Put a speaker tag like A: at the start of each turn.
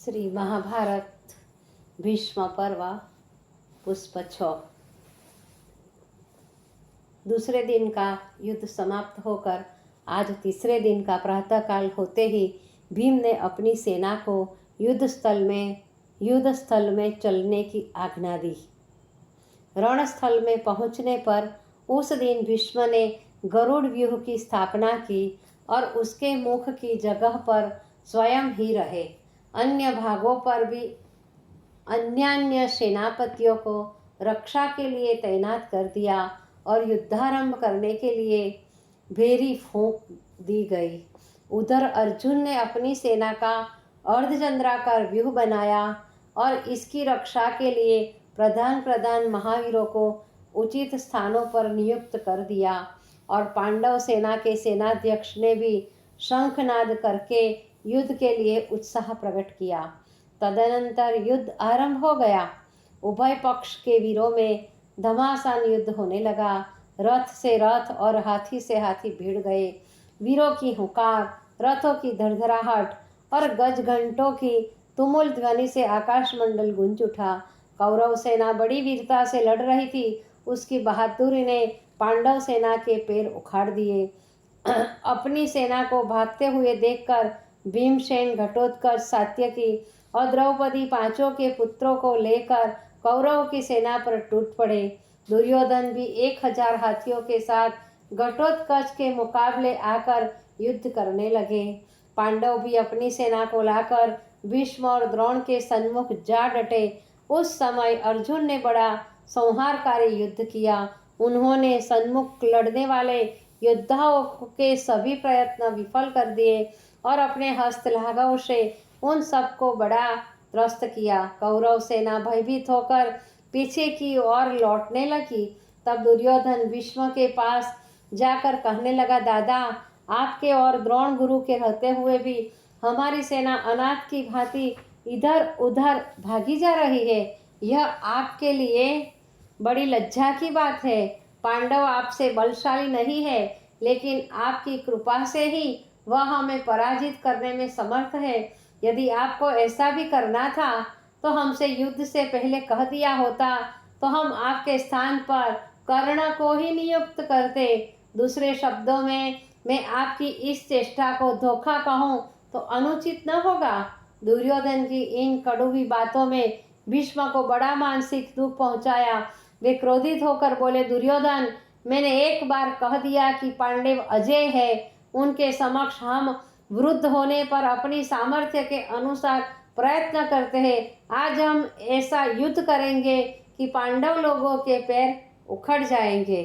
A: श्री महाभारत भीष्म पर्व पुष्प 6। दूसरे दिन का युद्ध समाप्त होकर आज तीसरे दिन का प्रातःकाल होते ही भीम ने अपनी सेना को युद्ध स्थल में चलने की आज्ञा दी। रणस्थल में पहुंचने पर उस दिन भीष्म ने गरुड़ व्यूह की स्थापना की और उसके मुख की जगह पर स्वयं ही रहे। अन्य भागों पर भी अन्य सेनापतियों को रक्षा के लिए तैनात कर दिया और युद्धारंभ करने के लिए भेरी फूंक दी गई। उधर अर्जुन ने अपनी सेना का अर्धचंद्राकार व्यूह बनाया और इसकी रक्षा के लिए प्रधान महावीरों को उचित स्थानों पर नियुक्त कर दिया और पांडव सेना के सेनाध्यक्ष ने भी शंखनाद करके युद्ध के लिए उत्साह प्रकट किया। तदनंतर युद्ध आरंभ हो गया। उभय पक्ष के वीरों में घमासान युद्ध होने लगा। रथ से रथ और हाथी से हाथी भिड़ गए। वीरों की हुंकार, रथों की धड़धड़ाहट और गज घंटों की तुमुल ध्वनि से आकाश मंडल गूंज उठा। कौरव सेना बड़ी वीरता से लड़ रही थी। उसकी बहादुरी ने पांडव सेना के पैर उखाड़ दिए। अपनी सेना को भागते हुए देखकर भीमसेन, घटोत्कच, सात्यकी और द्रौपदी पांचों के पुत्रों को लेकर कौरवों की सेना पर टूट पड़े। दुर्योधन भी 1000 हाथियों के साथ घटोत्कच के मुकाबले आकर युद्ध करने लगे। पांडव भी अपनी सेना को लाकर भीष्म और द्रोण के सन्मुख जा डटे। उस समय अर्जुन ने बड़ा संहारकारी युद्ध किया। उन्होंने सन्मुख लड़ने वाले योद्धाओं के सभी प्रयत्न विफल कर दिए और अपने हस्तलाघव से उन सबको बड़ा त्रस्त किया। कौरव सेना भयभीत होकर पीछे की ओर लौटने लगी। तब दुर्योधन भीष्म के पास जाकर कहने लगा, दादा, आपके और द्रोण गुरु के रहते हुए भी हमारी सेना अनाथ की भांति इधर उधर भागी जा रही है। यह आपके लिए बड़ी लज्जा की बात है। पांडव आपसे बलशाली नहीं है, लेकिन आपकी कृपा से ही वह हमें पराजित करने में समर्थ है। यदि आपको ऐसा भी करना था तो हमसे युद्ध से पहले कह दिया होता, तो हम आपके स्थान पर कर्ण को ही नियुक्त करते। दूसरे शब्दों में मैं आपकी इस चेष्टा को धोखा कहूँ तो अनुचित न होगा। दुर्योधन की इन कड़वी बातों में भीष्म को बड़ा मानसिक दुख पहुंचाया। वे क्रोधित होकर बोले, दुर्योधन, मैंने एक बार कह दिया कि पांडव अजय है। उनके समक्ष हम वृद्ध होने पर अपनी सामर्थ्य के अनुसार प्रयत्न करते हैं। आज हम ऐसा युद्ध करेंगे कि पांडव लोगों के पैर उखड़ जाएंगे।